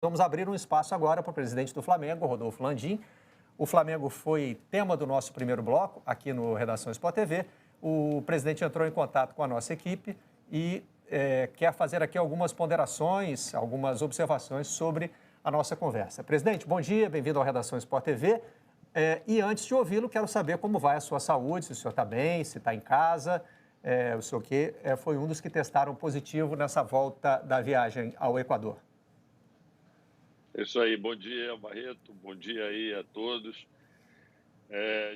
Vamos abrir um espaço agora para o presidente do Flamengo, Rodolfo Landim. O Flamengo foi tema do nosso primeiro bloco aqui no Redação Sport TV. O presidente entrou em contato com a nossa equipe e quer fazer aqui algumas ponderações, algumas observações sobre a nossa conversa. Presidente, bom dia, bem-vindo ao Redação Sport TV. E antes de ouvi-lo, quero saber como vai a sua saúde, se o senhor está bem, se está em casa. O senhor foi um dos que testaram positivo nessa volta da viagem ao Equador. É isso aí, bom dia, Barreto, bom dia aí a todos.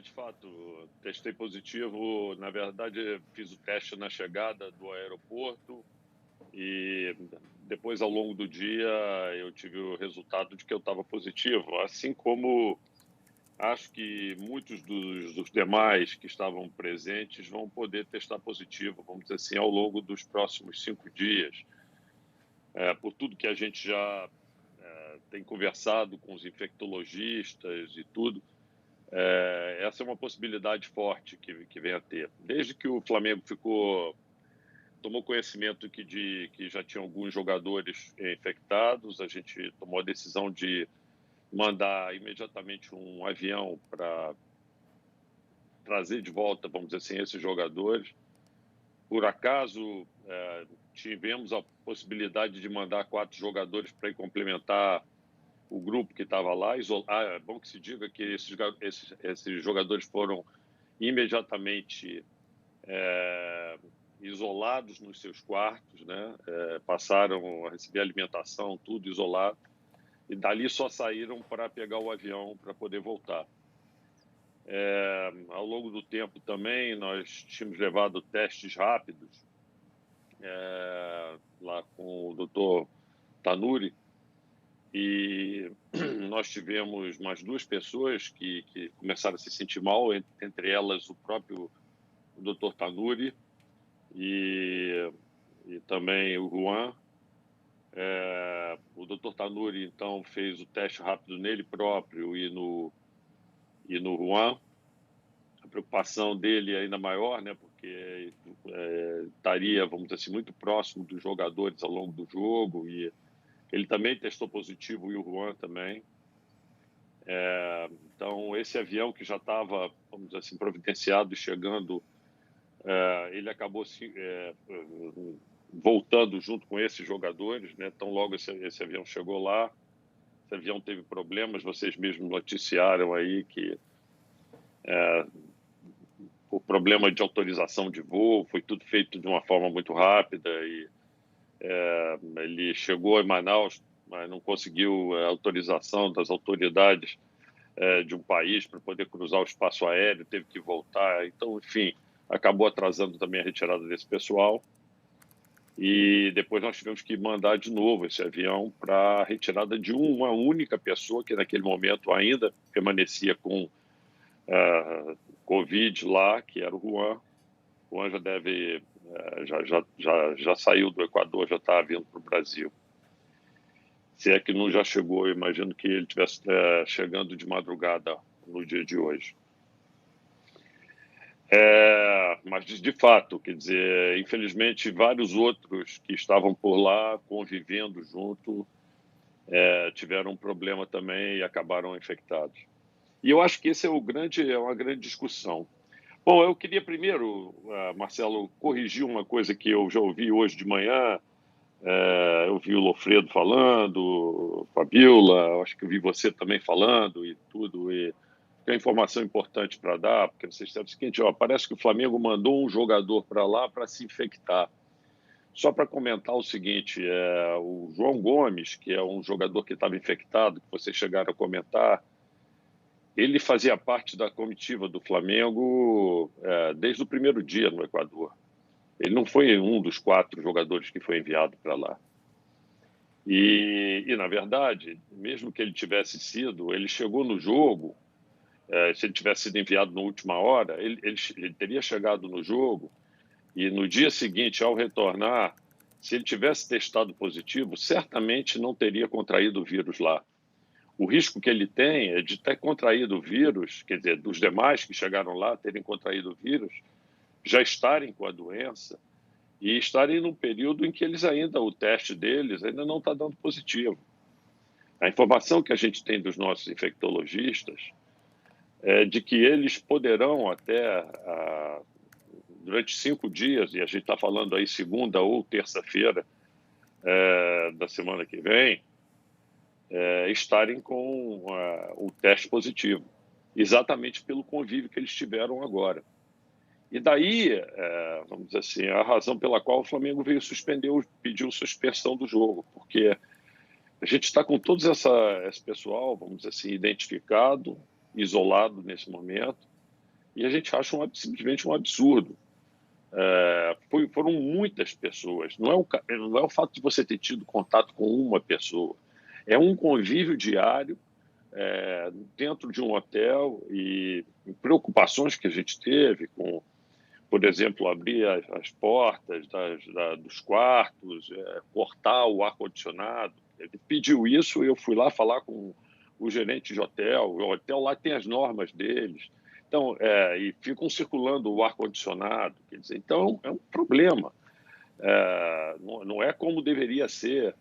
De fato, testei positivo, na verdade fiz o teste na chegada do aeroporto e depois ao longo do dia eu tive o resultado de que eu estava positivo, assim como acho que muitos dos demais que estavam presentes vão poder testar positivo, vamos dizer assim, ao longo dos próximos 5 dias. Por tudo que a gente já tem conversado com os infectologistas e tudo, essa é uma possibilidade forte que vem a ter. Desde que o Flamengo tomou conhecimento que já tinha alguns jogadores infectados, a gente tomou a decisão de mandar imediatamente um avião para trazer de volta, vamos dizer assim, esses jogadores. Por acaso, tivemos a possibilidade de mandar 4 jogadores para ir complementar o grupo que estava lá. É bom que se diga que esses jogadores foram imediatamente isolados nos seus quartos, né? Passaram a receber alimentação, tudo isolado, e dali só saíram para pegar o avião para poder voltar. Ao longo do tempo também nós tínhamos levado testes rápidos lá com o Dr. Tanuri, e nós tivemos mais 2 pessoas que começaram a se sentir mal, entre elas o próprio Dr. Tanuri e também o Juan. O Dr. Tanuri, então, fez o teste rápido nele próprio e no Juan. A preocupação dele é ainda maior, né, porque estaria, vamos dizer assim, muito próximo dos jogadores ao longo do jogo, e ele também testou positivo, e o Juan também. Então, esse avião que já estava, vamos dizer assim, providenciado e chegando, ele acabou voltando junto com esses jogadores, né? Então, logo esse avião chegou lá, esse avião teve problemas, vocês mesmos noticiaram aí que o problema de autorização de voo foi tudo feito de uma forma muito rápida, e ele chegou em Manaus, mas não conseguiu a autorização das autoridades de um país para poder cruzar o espaço aéreo, teve que voltar. Então, enfim, acabou atrasando também a retirada desse pessoal. E depois nós tivemos que mandar de novo esse avião para a retirada de uma única pessoa que naquele momento ainda permanecia com Covid lá, que era o Juan. O Juan já deve... já saiu do Equador, já está vindo para o Brasil. Se é que não já chegou, eu imagino que ele estivesse chegando de madrugada no dia de hoje. Mas, de fato, quer dizer, infelizmente, vários outros que estavam por lá, convivendo junto, tiveram um problema também e acabaram infectados. E eu acho que esse é uma grande discussão. Bom, eu queria primeiro, Marcelo, corrigir uma coisa que eu já ouvi hoje de manhã. Eu vi o Lofredo falando, Fabiola, acho que eu vi você também falando e tudo, e tem informação importante para dar, porque vocês sabem o seguinte, parece que o Flamengo mandou um jogador para lá para se infectar. Só para comentar o seguinte, o João Gomes, que é um jogador que estava infectado, que vocês chegaram a comentar, ele fazia parte da comitiva do Flamengo desde o primeiro dia no Equador. Ele não foi um dos 4 jogadores que foi enviado para lá. E, na verdade, mesmo que ele tivesse sido, ele chegou no jogo, se ele tivesse sido enviado na última hora, ele teria chegado no jogo e no dia seguinte, ao retornar, se ele tivesse testado positivo, certamente não teria contraído o vírus lá. O risco que ele tem é de ter contraído o vírus, quer dizer, dos demais que chegaram lá terem contraído o vírus, já estarem com a doença e estarem num período em que o teste deles ainda não está dando positivo. A informação que a gente tem dos nossos infectologistas é de que eles poderão até, durante 5 dias, e a gente está falando aí segunda ou terça-feira da semana que vem, estarem com o teste positivo, exatamente pelo convívio que eles tiveram agora. E daí, vamos dizer assim, a razão pela qual o Flamengo veio pediu suspensão do jogo, porque a gente está com todo esse pessoal, vamos dizer assim, identificado, isolado nesse momento, e a gente acha simplesmente um absurdo. Foram muitas pessoas, não é o fato de você ter tido contato com uma pessoa, é um convívio diário dentro de um hotel e preocupações que a gente teve com, por exemplo, abrir as portas dos quartos, cortar o ar-condicionado. Ele pediu isso e eu fui lá falar com o gerente de hotel. O hotel lá tem as normas deles. Então, e ficam circulando o ar-condicionado. Quer dizer, então, é um problema. Não é como deveria ser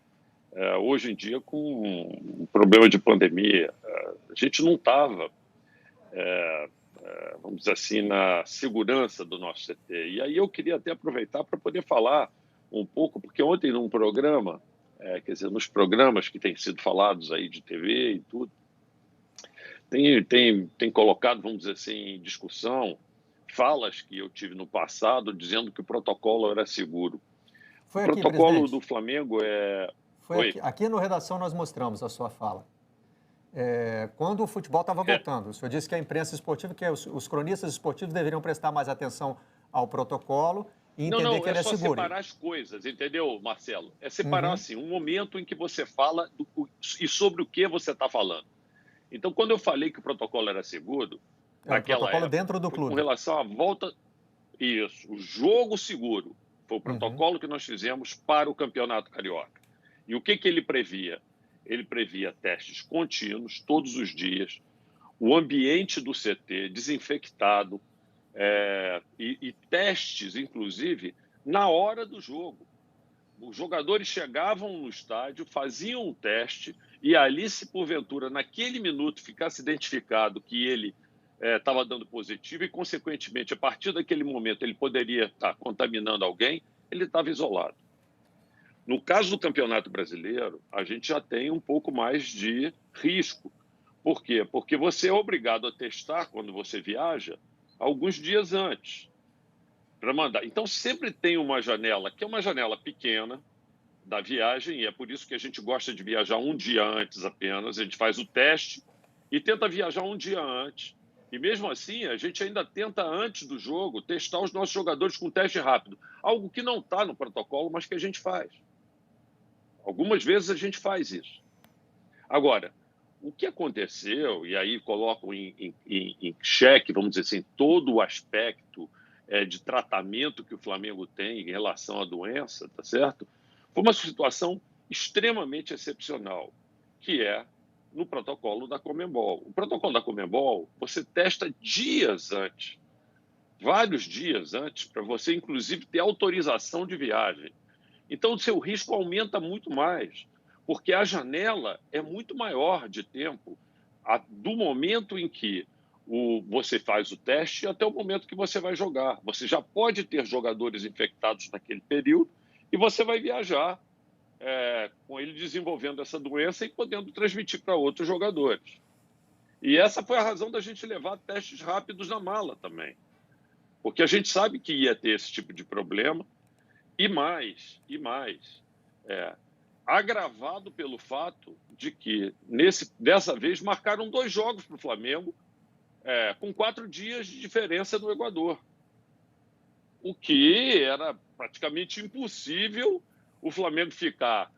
hoje em dia com um problema de pandemia. A gente não estava, vamos dizer assim, na segurança do nosso CT. E aí eu queria até aproveitar para poder falar um pouco, porque ontem num programa, quer dizer, nos programas que têm sido falados aí de TV e tudo, tem colocado, vamos dizer assim, em discussão falas que eu tive no passado dizendo que o protocolo era seguro. Foi O aqui, protocolo presidente. do Flamengo Foi aqui no Redação nós mostramos a sua fala. Quando o futebol estava voltando, o senhor disse que a imprensa esportiva, que os cronistas esportivos deveriam prestar mais atenção ao protocolo e entender que ele é seguro. Não, é só separar as coisas, entendeu, Marcelo? É separar, assim, um momento em que você fala e sobre o que você está falando. Então, quando eu falei que o protocolo era seguro, naquela época, dentro do clube. Com relação à volta... Isso, o jogo seguro. Foi o protocolo que nós fizemos para o Campeonato Carioca. E o que ele previa? Ele previa testes contínuos, todos os dias, o ambiente do CT desinfectado, e testes, inclusive, na hora do jogo. Os jogadores chegavam no estádio, faziam um teste, e ali, se porventura, naquele minuto, ficasse identificado que ele estava dando positivo e, consequentemente, a partir daquele momento, ele poderia estar contaminando alguém, ele estava isolado. No caso do Campeonato Brasileiro, a gente já tem um pouco mais de risco. Por quê? Porque você é obrigado a testar, quando você viaja, alguns dias antes para mandar. Então, sempre tem uma janela, que é uma janela pequena da viagem, e é por isso que a gente gosta de viajar um dia antes apenas. A gente faz o teste e tenta viajar um dia antes. E mesmo assim, a gente ainda tenta, antes do jogo, testar os nossos jogadores com teste rápido. Algo que não está no protocolo, mas que a gente faz. Algumas vezes a gente faz isso. Agora, o que aconteceu, e aí coloco em xeque, vamos dizer assim, todo o aspecto de tratamento que o Flamengo tem em relação à doença, tá certo? Foi uma situação extremamente excepcional, que é no protocolo da Conmebol. O protocolo da Conmebol, você testa dias antes, vários dias antes, para você, inclusive, ter autorização de viagem. Então, o seu risco aumenta muito mais, porque a janela é muito maior de tempo do momento em que você faz o teste até o momento que você vai jogar. Você já pode ter jogadores infectados naquele período e você vai viajar com ele desenvolvendo essa doença e podendo transmitir para outros jogadores. E essa foi a razão da gente levar testes rápidos na mala também, porque a gente sabe que ia ter esse tipo de problema. E mais, agravado pelo fato de que, dessa vez, marcaram 2 jogos para o Flamengo, com 4 dias de diferença no Equador. O que era praticamente impossível o Flamengo ficar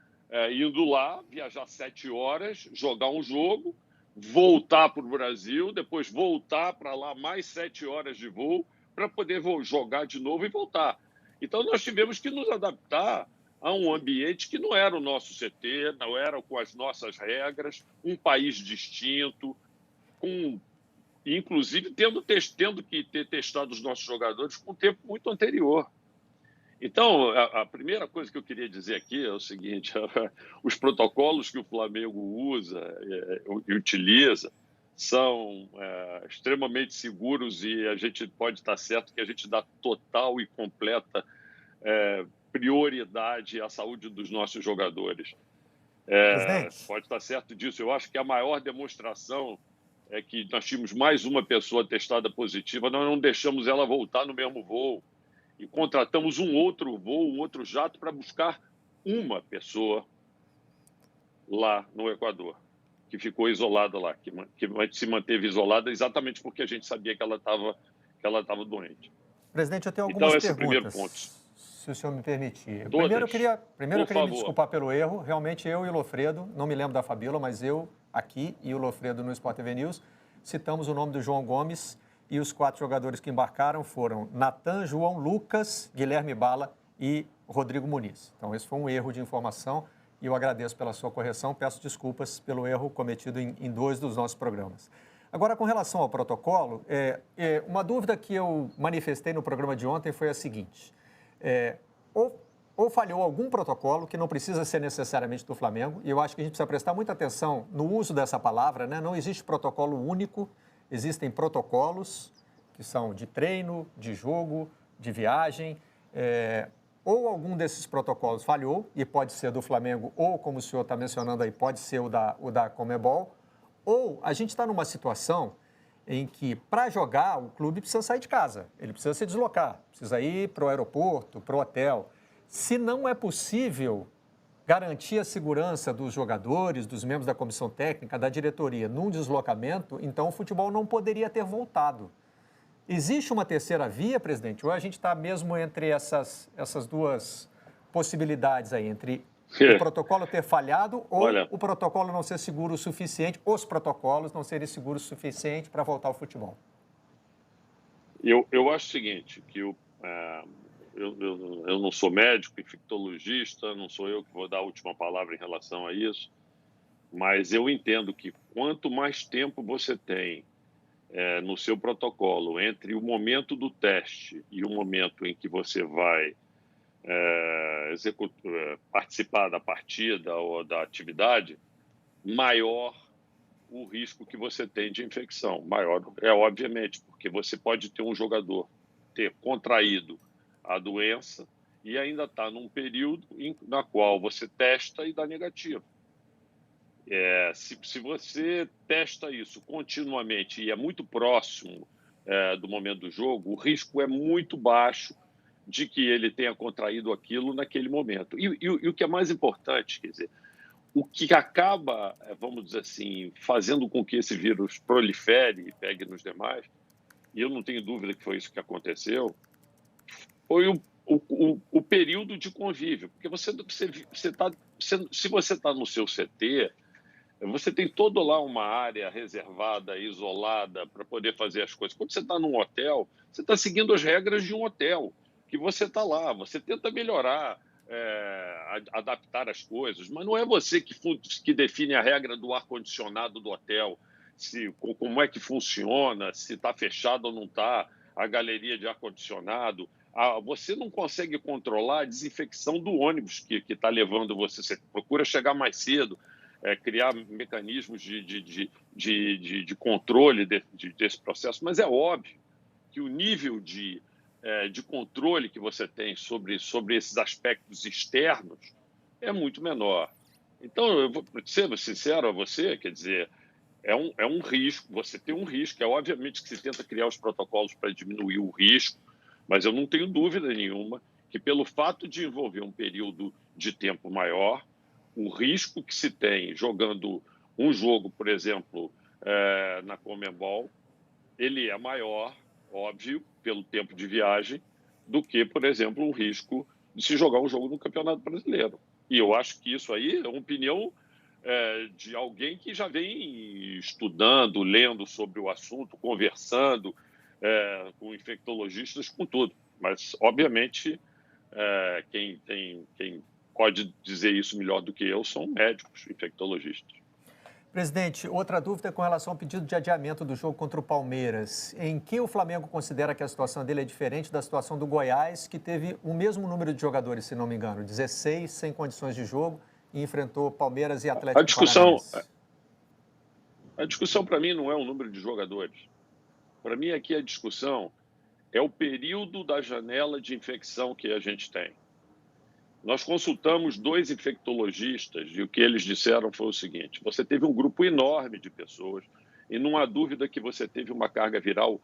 indo lá, viajar 7 horas, jogar um jogo, voltar para o Brasil, depois voltar para lá mais 7 horas de voo, para poder jogar de novo e voltar. Então, nós tivemos que nos adaptar a um ambiente que não era o nosso CT, não era com as nossas regras, um país distinto, inclusive tendo que ter testado os nossos jogadores com um tempo muito anterior. Então, a primeira coisa que eu queria dizer aqui é o seguinte: os protocolos que o Flamengo usa e utiliza são extremamente seguros e a gente pode estar certo que a gente dá total e completa prioridade à saúde dos nossos jogadores. Presidente, Pode estar certo disso. Eu acho que a maior demonstração é que nós tínhamos mais uma pessoa testada positiva, nós não deixamos ela voltar no mesmo voo e contratamos um outro voo, um outro jato para buscar uma pessoa lá no Equador, que ficou isolada lá, que se manteve isolada exatamente porque a gente sabia que ela estava doente. presidente, eu tenho Então, algumas esse é o primeiro ponto. perguntas, se o senhor me permitir. Primeiro, Todas, eu por queria me favor. desculpar pelo erro. Realmente, eu e o Lofredo, não me lembro da Fabíola, mas eu aqui e o Lofredo no Sport TV News, citamos o nome do João Gomes e os 4 jogadores que embarcaram foram Natan, João, Lucas, Guilherme Bala e Rodrigo Muniz. Então, esse foi um erro de informação e eu agradeço pela sua correção. Peço desculpas pelo erro cometido em 2 dos nossos programas. Agora, com relação ao protocolo, uma dúvida que eu manifestei no programa de ontem foi a seguinte: ou falhou algum protocolo, que não precisa ser necessariamente do Flamengo, e eu acho que a gente precisa prestar muita atenção no uso dessa palavra, né? Não existe protocolo único, existem protocolos que são de treino, de jogo, de viagem, ou algum desses protocolos falhou, e pode ser do Flamengo, ou, como o senhor está mencionando aí, pode ser o da Conmebol, ou a gente está numa situação em que, para jogar, o clube precisa sair de casa, ele precisa se deslocar, precisa ir para o aeroporto, para o hotel. Se não é possível garantir a segurança dos jogadores, dos membros da comissão técnica, da diretoria, num deslocamento, então o futebol não poderia ter voltado. Existe uma terceira via, presidente? Ou a gente está mesmo entre essas 2 possibilidades aí, entre o protocolo ter falhado ou Olha, o protocolo não ser seguro o suficiente, os protocolos não serem seguros o suficiente para voltar ao futebol? eu acho o seguinte, que eu não sou médico, infectologista, não sou eu que vou dar a última palavra em relação a isso, mas eu entendo que quanto mais tempo você tem no seu protocolo entre o momento do teste e o momento em que você vai participar da partida ou da atividade, maior o risco que você tem de infecção. Maior obviamente, porque você pode ter um jogador ter contraído a doença e ainda está num período na qual você testa e dá negativo. Se você testa isso continuamente e é muito próximo do momento do jogo, o risco é muito baixo de que ele tenha contraído aquilo naquele momento. E o que é mais importante, quer dizer, o que acaba, vamos dizer assim, fazendo com que esse vírus prolifere e pegue nos demais, e eu não tenho dúvida que foi isso que aconteceu, foi o período de convívio. Porque se você está no seu CT, você tem toda lá uma área reservada, isolada, para poder fazer as coisas. Quando você está num hotel, você está seguindo as regras de um hotel, que você está lá, você tenta melhorar, adaptar as coisas, mas não é você que define a regra do ar-condicionado do hotel, como é que funciona, se está fechado ou não está, a galeria de ar-condicionado. Você não consegue controlar a desinfecção do ônibus que está levando você. Você procura chegar mais cedo, criar mecanismos de controle desse processo, mas é óbvio que o nível de controle que você tem sobre esses aspectos externos é muito menor. Então, eu vou ser sincero a você, quer dizer, é um risco, você tem um risco, obviamente que se tenta criar os protocolos para diminuir o risco, mas eu não tenho dúvida nenhuma que pelo fato de envolver um período de tempo maior, o risco que se tem jogando um jogo, por exemplo, na Conmebol, ele é maior, óbvio, pelo tempo de viagem, do que, por exemplo, um risco de se jogar um jogo no Campeonato Brasileiro. E eu acho que isso aí é uma opinião de alguém que já vem estudando, lendo sobre o assunto, conversando com infectologistas, com tudo. Mas, obviamente, quem pode dizer isso melhor do que eu são médicos, infectologistas. Presidente, outra dúvida é com relação ao pedido de adiamento do jogo contra o Palmeiras. Em que o Flamengo considera que a situação dele é diferente da situação do Goiás, que teve o mesmo número de jogadores, se não me engano, 16 sem condições de jogo, e enfrentou Palmeiras e Atlético Paranaense? A discussão para mim não é o número de jogadores. Para mim aqui a discussão é o período da janela de infecção que a gente tem. Nós consultamos 2 infectologistas e o que eles disseram foi o seguinte: você teve um grupo enorme de pessoas e não há dúvida que você teve uma carga viral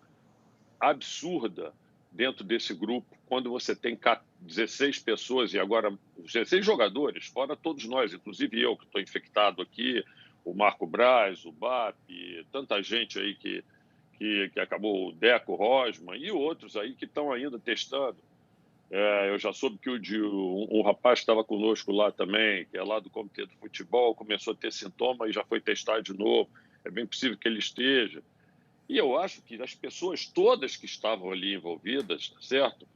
absurda dentro desse grupo, quando você tem 16 pessoas e agora 16 jogadores, fora todos nós, inclusive eu que estou infectado aqui, o Marco Braz, o BAP, tanta gente aí que acabou, o Deco Rosman e outros aí que estão ainda testando. Eu já soube que um rapaz estava conosco lá também, que é lá do Comitê do Futebol, começou a ter sintoma e já foi testado de novo. É bem possível que ele esteja. E eu acho que as pessoas todas que estavam ali envolvidas, tá certo?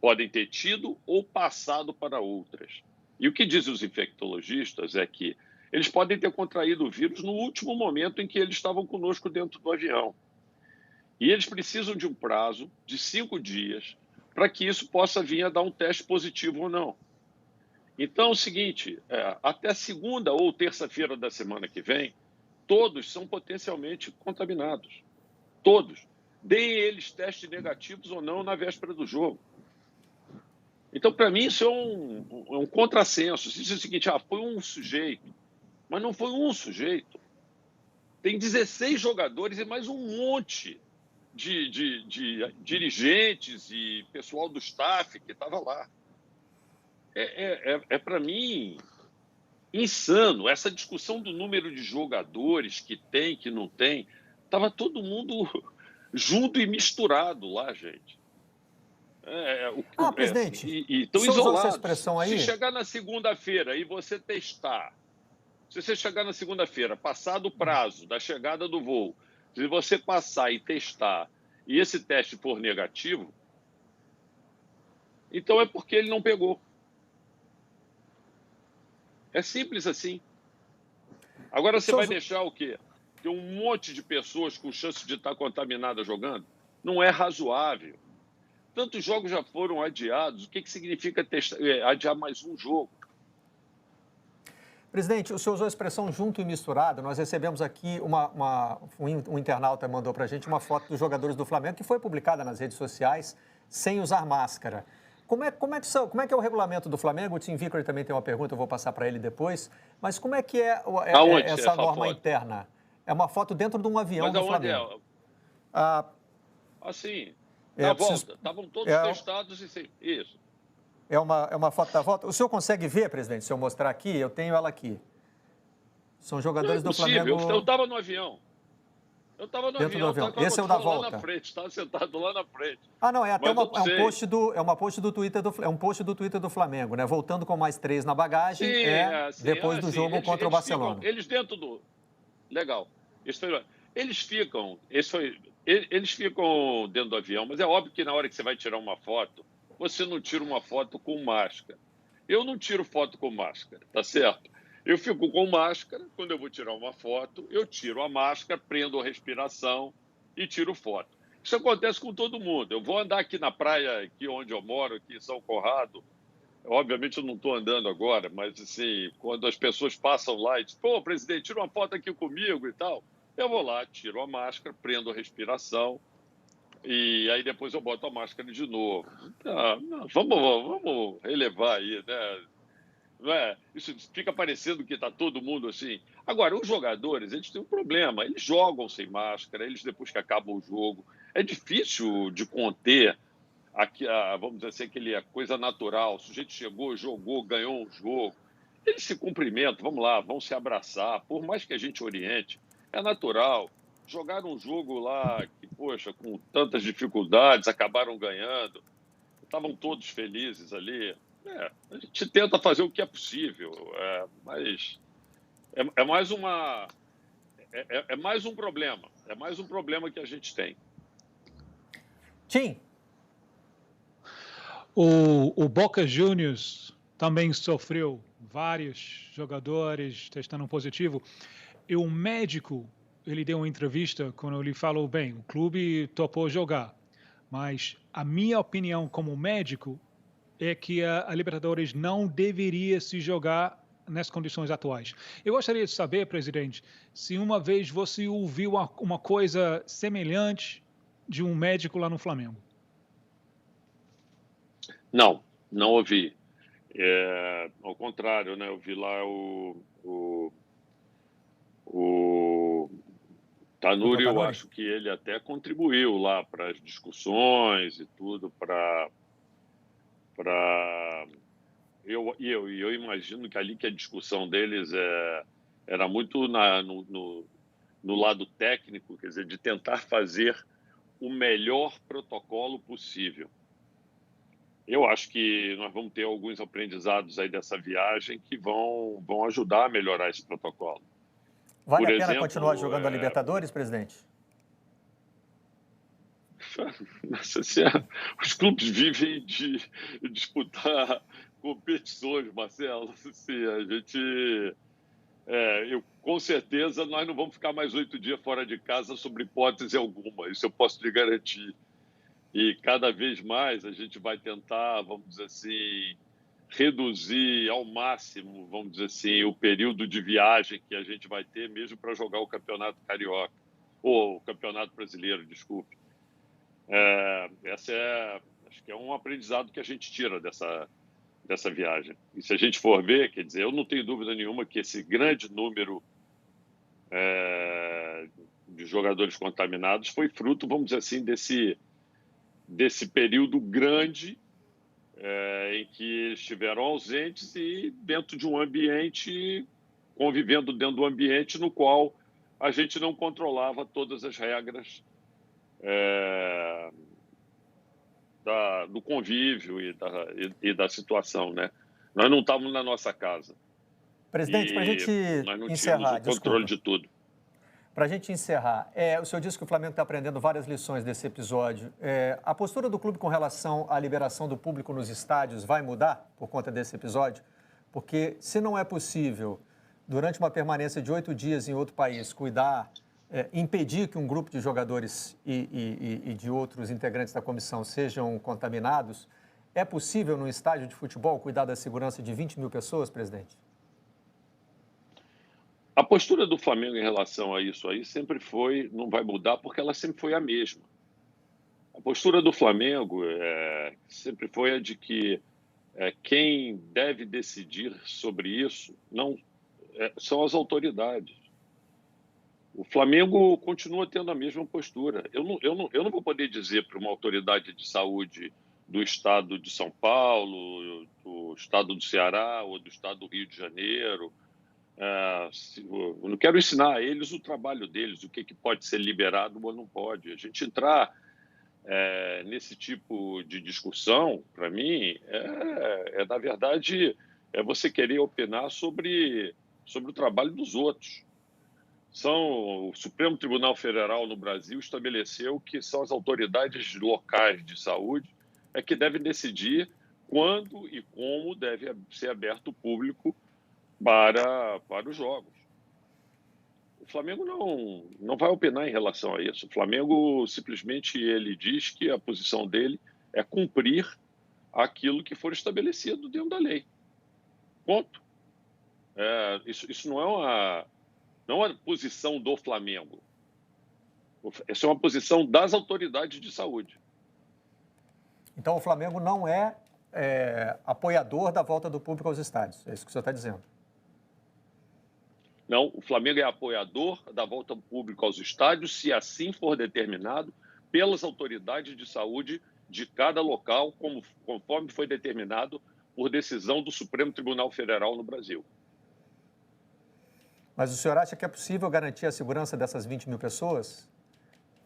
Podem ter tido ou passado para outras. E o que dizem os infectologistas é que eles podem ter contraído o vírus no último momento em que eles estavam conosco dentro do avião. E eles precisam de um prazo de 5 dias para que isso possa vir a dar um teste positivo ou não. Então, é o seguinte, até segunda ou terça-feira da semana que vem, todos são potencialmente contaminados. Todos. Deem eles testes negativos ou não na véspera do jogo. Então, para mim, isso é um contrassenso. Isso é o seguinte, foi um sujeito, mas não foi um sujeito. Tem 16 jogadores e mais um monte de dirigentes e pessoal do staff que estava lá. Para mim, insano. Essa discussão do número de jogadores que tem, que não tem, estava todo mundo junto e misturado lá, gente. Presidente, e estão isolados. Essa expressão aí? Se chegar na segunda-feira e você testar, se você chegar na segunda-feira, passado o prazo da chegada do voo, se você passar e testar e esse teste for negativo, então é porque ele não pegou. É simples assim. Agora você vai deixar o quê? Ter um monte de pessoas com chance de estar contaminadas jogando? Não é razoável. Tantos jogos já foram adiados. O que significa adiar mais um jogo? Presidente, o senhor usou a expressão junto e misturado. Nós recebemos aqui um internauta mandou para a gente uma foto dos jogadores do Flamengo que foi publicada nas redes sociais sem usar máscara. Como é que é o regulamento do Flamengo? O Tim Vickery também tem uma pergunta, eu vou passar para ele depois. Mas como é que é essa norma interna? É uma foto dentro de um avião do Flamengo. Assim, na volta. Estavam todos testados e isso. É uma foto da volta. O senhor consegue ver, presidente, se eu mostrar aqui? Eu tenho ela aqui. São jogadores do Flamengo... Eu estava no avião. Dentro do avião. Esse é o da volta. Lá na frente, estava sentado lá na frente. Não, é até um post do Twitter do Flamengo, né? Voltando com mais 3 na bagagem, depois do jogo contra o Barcelona. Eles dentro do... Legal. Eles ficam dentro do avião, mas é óbvio que na hora que você vai tirar uma foto, você não tira uma foto com máscara. Eu não tiro foto com máscara, tá certo? Eu fico com máscara, quando eu vou tirar uma foto, eu tiro a máscara, prendo a respiração e tiro foto. Isso acontece com todo mundo. Eu vou andar aqui na praia, aqui onde eu moro, aqui em São Conrado. Obviamente eu não estou andando agora, mas assim, quando as pessoas passam lá e dizem, pô, presidente, tira uma foto aqui comigo e tal, eu vou lá, tiro a máscara, prendo a respiração, e aí depois eu boto a máscara de novo. Vamos relevar aí, né? Não é? Isso fica parecendo que está todo mundo assim. Agora, os jogadores, eles têm um problema. Eles jogam sem máscara, eles depois que acabam o jogo. É difícil de conter, vamos dizer assim, aquela coisa natural. O sujeito chegou, jogou, ganhou um jogo. Eles se cumprimentam, vamos lá, vão se abraçar. Por mais que a gente oriente, é natural. Jogaram um jogo lá que, poxa, com tantas dificuldades, acabaram ganhando. Estavam todos felizes ali. A gente tenta fazer o que é possível, mas é mais um problema. É mais um problema que a gente tem. Tim. O Boca Juniors também sofreu vários jogadores testando positivo. E o médico, ele deu uma entrevista quando ele falou, bem, o clube topou jogar, mas a minha opinião como médico é que a Libertadores não deveria se jogar nas condições atuais. Eu gostaria de saber, presidente, se uma vez você ouviu uma coisa semelhante de um médico lá no Flamengo. Não, não ouvi. Ao contrário, né? Eu vi lá o Tanuri, eu acho que ele até contribuiu lá para as discussões e tudo, eu imagino que ali que a discussão deles era muito no lado técnico, quer dizer, de tentar fazer o melhor protocolo possível. Eu acho que nós vamos ter alguns aprendizados aí dessa viagem que vão ajudar a melhorar esse protocolo. Vale a pena continuar jogando a Libertadores, presidente? Os clubes vivem de disputar competições, Marcelo. Assim, a gente, com certeza, nós não vamos ficar mais 8 dias fora de casa sobre hipótese alguma. Isso eu posso lhe garantir. E cada vez mais a gente vai tentar, vamos dizer assim, reduzir ao máximo, vamos dizer assim, o período de viagem que a gente vai ter mesmo para jogar o Campeonato Carioca, ou o Campeonato Brasileiro, desculpe. Acho que é um aprendizado que a gente tira dessa viagem. E se a gente for ver, quer dizer, eu não tenho dúvida nenhuma que esse grande número de jogadores contaminados foi fruto, vamos dizer assim, desse período grande em que eles estiveram ausentes e dentro de um ambiente, convivendo dentro do ambiente no qual a gente não controlava todas as regras do convívio e da situação, né? Nós não estávamos na nossa casa. Presidente, para a gente nós não encerrar, tínhamos o controle de tudo. Para a gente encerrar, o senhor disse que o Flamengo está aprendendo várias lições desse episódio. A postura do clube com relação à liberação do público nos estádios vai mudar por conta desse episódio? Porque se não é possível, durante uma permanência de 8 dias em outro país, impedir que um grupo de jogadores e de outros integrantes da comissão sejam contaminados, é possível no estádio de futebol cuidar da segurança de 20 mil pessoas, presidente? A postura do Flamengo em relação a isso aí sempre foi, não vai mudar, porque ela sempre foi a mesma. A postura do Flamengo sempre foi a de que quem deve decidir sobre isso são as autoridades. O Flamengo continua tendo a mesma postura. Eu não vou poder dizer para uma autoridade de saúde do estado de São Paulo, do estado do Ceará ou do estado do Rio de Janeiro, eu não quero ensinar a eles o trabalho deles, o que pode ser liberado ou não pode. A gente entrar nesse tipo de discussão, para mim, na verdade, você querer opinar sobre o trabalho dos outros. O Supremo Tribunal Federal no Brasil estabeleceu que são as autoridades locais de saúde que devem decidir quando e como deve ser aberto o público para os jogos. O Flamengo não vai opinar em relação a isso. O Flamengo simplesmente ele diz que a posição dele é cumprir aquilo que for estabelecido dentro da lei. Ponto. Isso não é uma posição do Flamengo. Essa é uma posição das autoridades de saúde. Então, o Flamengo não é apoiador da volta do público aos estádios. É isso que o senhor está dizendo. Não, o Flamengo é apoiador da volta do público aos estádios, se assim for determinado pelas autoridades de saúde de cada local, conforme foi determinado por decisão do Supremo Tribunal Federal no Brasil. Mas o senhor acha que é possível garantir a segurança dessas 20 mil pessoas?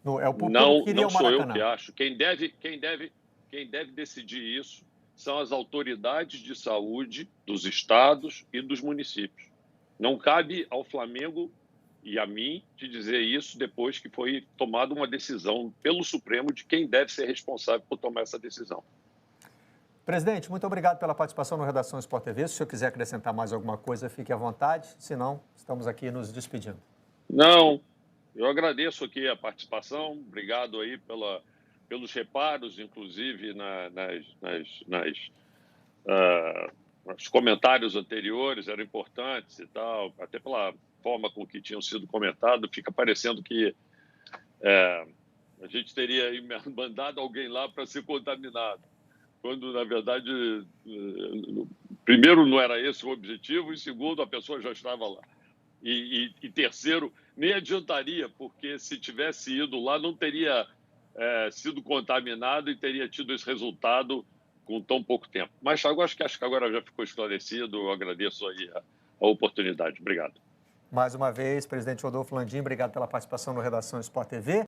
O público Não, que iria não ao sou eu Maracanã. que acho. Quem deve decidir isso são as autoridades de saúde dos estados e dos municípios. Não cabe ao Flamengo e a mim de dizer isso depois que foi tomada uma decisão pelo Supremo de quem deve ser responsável por tomar essa decisão. Presidente, muito obrigado pela participação no Redação Sport TV. Se o senhor quiser acrescentar mais alguma coisa, fique à vontade. Se não, estamos aqui nos despedindo. Não, eu agradeço aqui a participação, obrigado aí pelos reparos, inclusive nos comentários anteriores, eram importantes e tal, até pela forma com que tinham sido comentados, fica parecendo que a gente teria mandado alguém lá para ser contaminado, quando, na verdade, primeiro, não era esse o objetivo, e segundo, a pessoa já estava lá. E terceiro, nem adiantaria, porque se tivesse ido lá, não teria sido contaminado e teria tido esse resultado com tão pouco tempo. Mas acho que agora já ficou esclarecido, eu agradeço aí a oportunidade. Obrigado. Mais uma vez, presidente Rodolfo Landim, obrigado pela participação no Redação Sport TV.